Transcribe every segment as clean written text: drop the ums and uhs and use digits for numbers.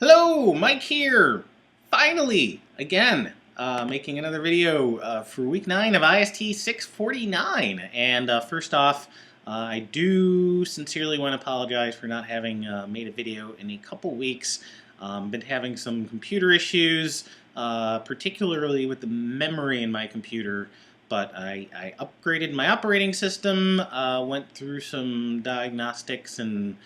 Hello, Mike here. Finally, again, making another video for week 9 of IST649. And first off, I do sincerely want to apologize for not having made a video in a couple weeks. Been having some computer issues, particularly with the memory in my computer. But I upgraded my operating system, went through some diagnostics and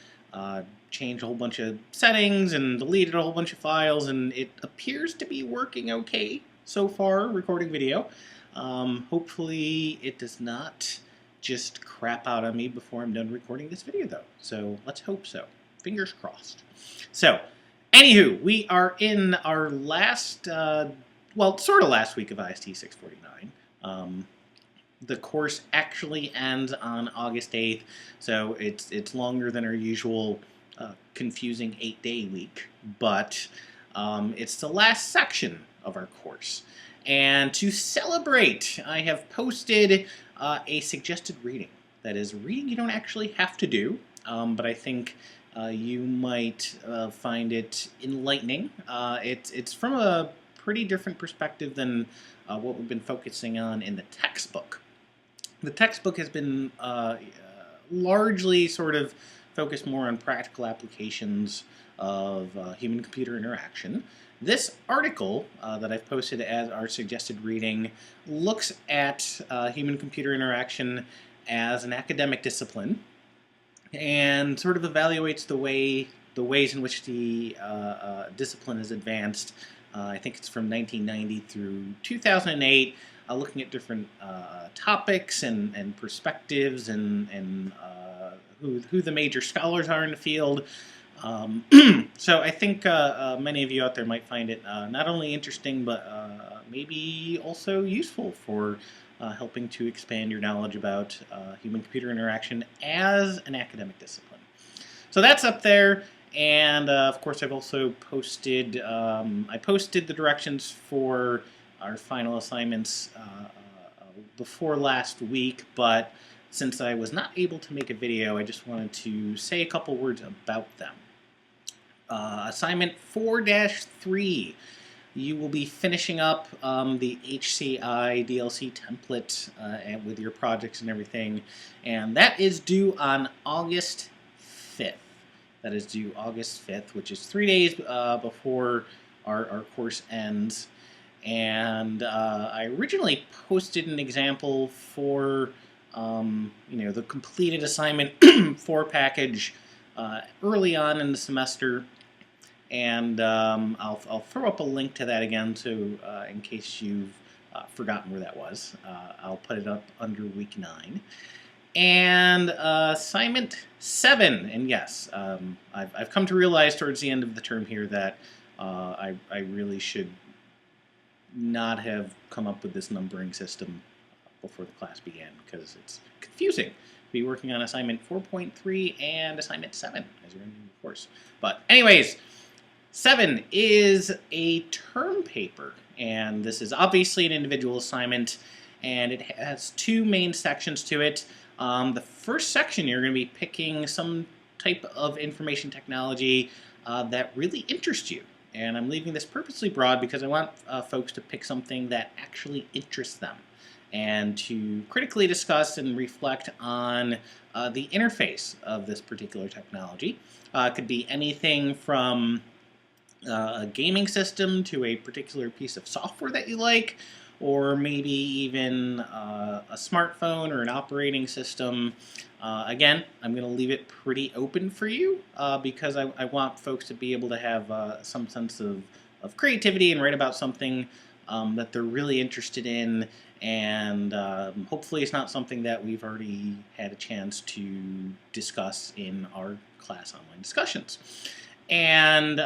changed a whole bunch of settings and deleted a whole bunch of files, and it appears to be working okay so far, recording video. Hopefully it does not just crap out on me before I'm done recording this video, though. So let's hope so. Fingers crossed. So, anywho, we are in our last, well, sort of last week of IST 649. The course actually ends on August 8th, so it's longer than our usual confusing 8-day week, but it's the last section of our course. And to celebrate, I have posted a suggested reading. That is, reading you don't actually have to do, but I think you might find it enlightening. It's from a pretty different perspective than what we've been focusing on in the textbook. The textbook has been largely sort of focused more on practical applications of human-computer interaction. This article that I've posted as our suggested reading looks at human-computer interaction as an academic discipline and sort of evaluates the ways in which the discipline has advanced. I think it's from 1990 through 2008, looking at different topics and perspectives and who the major scholars are in the field. So I think many of you out there might find it not only interesting, but maybe also useful for helping to expand your knowledge about human-computer interaction as an academic discipline. So that's up there, and of course I've also posted, I posted the directions for our final assignments before last week, but since I was not able to make a video, I just wanted to say a couple words about them. Assignment 4-3, you will be finishing up the HCI DLC template and with your projects and everything, and that is due on August 5th. That is due August 5th, which is 3 days before our course ends. And I originally posted an example for the completed assignment 4 package early on in the semester, and I'll throw up a link to that again, so in case you've forgotten where that was. I'll put it up under week 9. And assignment 7, and yes, I've come to realize towards the end of the term here that I really should not have come up with this numbering system before the class began, because it's confusing to be working on assignment 4.3 and assignment 7 as you're in the course. But anyways, 7 is a term paper, and this is obviously an individual assignment, and it has 2 main sections to it. The first section, you're going to be picking some type of information technology that really interests you. And I'm leaving this purposely broad because I want folks to pick something that actually interests them and to critically discuss and reflect on the interface of this particular technology. It could be anything from a gaming system to a particular piece of software that you like, or maybe even a smartphone or an operating system. Again, I'm going to leave it pretty open for you because I want folks to be able to have some sense of creativity and write about something that they're really interested in, and hopefully it's not something that we've already had a chance to discuss in our class online discussions. And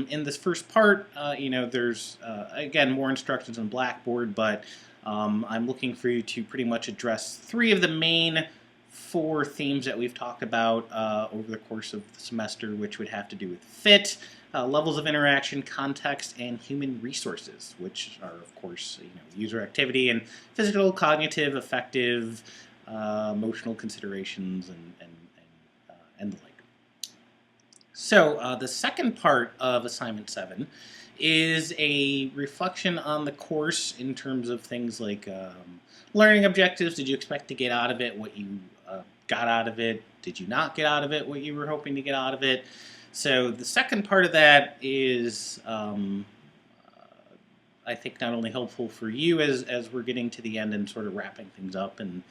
in this first part, there's, again, more instructions on Blackboard, but I'm looking for you to pretty much address 3 of the main 4 themes that we've talked about over the course of the semester, which would have to do with fit, levels of interaction, context, and human resources, which are, of course, user activity and physical, cognitive, affective, emotional considerations, and the like. So the second part of Assignment 7 is a reflection on the course in terms of things like learning objectives. Did you expect to get out of it what you got out of it? Did you not get out of it what you were hoping to get out of it? So the second part of that is, I think, not only helpful for you as we're getting to the end and sort of wrapping things up and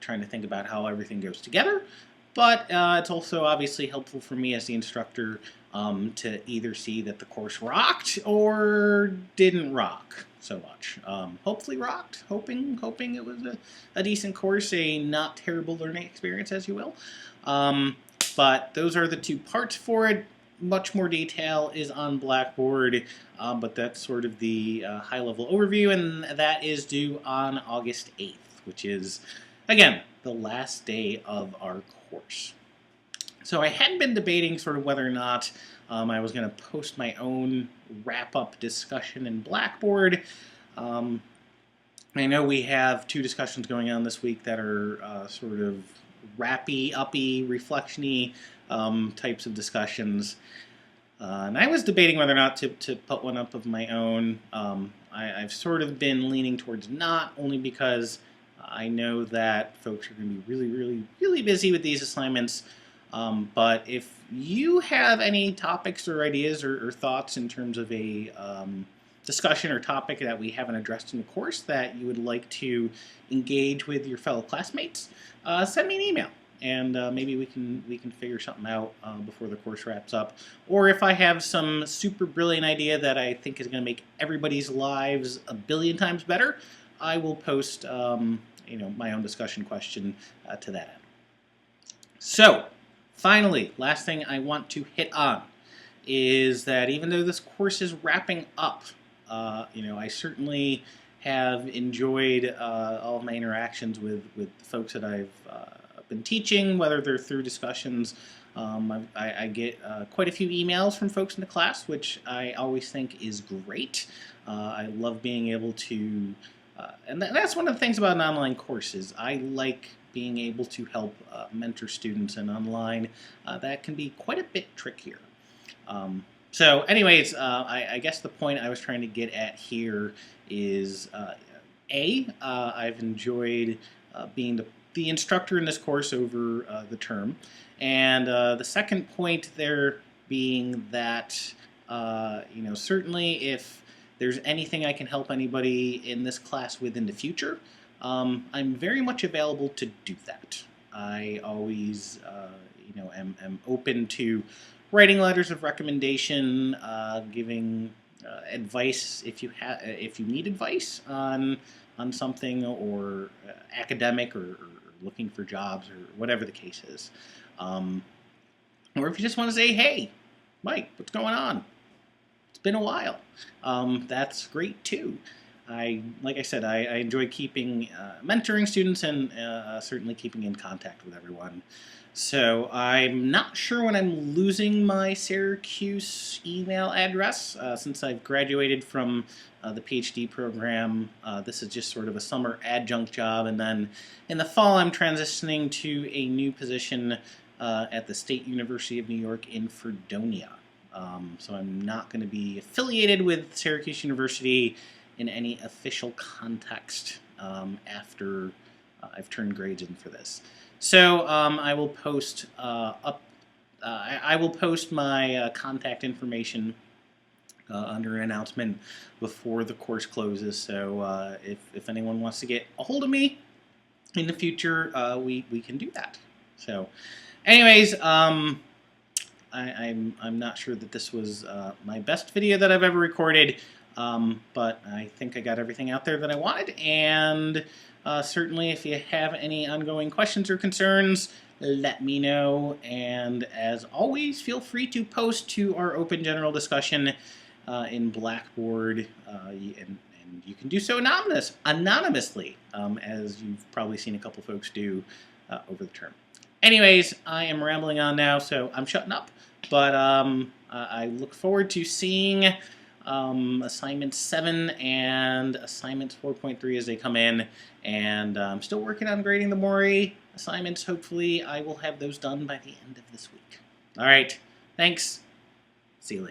trying to think about how everything goes together, but it's also obviously helpful for me as the instructor to either see that the course rocked or didn't rock so much. Hopefully rocked, hoping it was a decent course, a not terrible learning experience, as you will. But those are the two parts for it. Much more detail is on Blackboard, but that's sort of the high-level overview, and that is due on August 8th, which is, again, the last day of our course. So I had been debating sort of whether or not I was going to post my own wrap-up discussion in Blackboard. I know we have two discussions going on this week that are sort of wrappy, uppy, reflection-y types of discussions. And I was debating whether or not to put one up of my own. I've sort of been leaning towards not, only because I know that folks are going to be really busy with these assignments. But if you have any topics or ideas or thoughts in terms of a discussion or topic that we haven't addressed in the course that you would like to engage with your fellow classmates, send me an email. And maybe we can figure something out before the course wraps up. Or if I have some super brilliant idea that I think is going to make everybody's lives a billion times better, I will post my own discussion question to that end. So, finally, last thing I want to hit on is that even though this course is wrapping up, I certainly have enjoyed all of my interactions with the folks that I've been teaching, whether they're through discussions. I get quite a few emails from folks in the class, which I always think is great. I love being able to, and that's one of the things about an online course is I like being able to help mentor students, and online that can be quite a bit trickier. So anyways, I guess the point I was trying to get at here is, I've enjoyed being the instructor in this course over the term, and the second point there being that certainly if there's anything I can help anybody in this class with in the future, I'm very much available to do that. I always am open to writing letters of recommendation, giving advice if you need advice on something, or academic, or looking for jobs, or whatever the case is. Or if you just want to say, hey, Mike, what's going on? It's been a while. That's great too. Like I said, I enjoy mentoring students, and certainly keeping in contact with everyone. So I'm not sure when I'm losing my Syracuse email address. Since I've graduated from the PhD program, this is just sort of a summer adjunct job, and then in the fall I'm transitioning to a new position at the State University of New York in Fredonia. So I'm not going to be affiliated with Syracuse University in any official context after I've turned grades in for this. So I will post I will post my contact information under an announcement before the course closes. So if anyone wants to get a hold of me in the future, we can do that. So, anyways, I'm not sure that this was my best video that I've ever recorded, but I think I got everything out there that I wanted, and certainly if you have any ongoing questions or concerns, let me know, and as always, feel free to post to our open general discussion in Blackboard, and you can do so anonymously, as you've probably seen a couple folks do over the term. Anyways, I am rambling on now, so I'm shutting up, but I look forward to seeing Assignment 7 and Assignments 4.3 as they come in, and I'm still working on grading the Maury assignments. Hopefully I will have those done by the end of this week. All right, Thanks. See you later.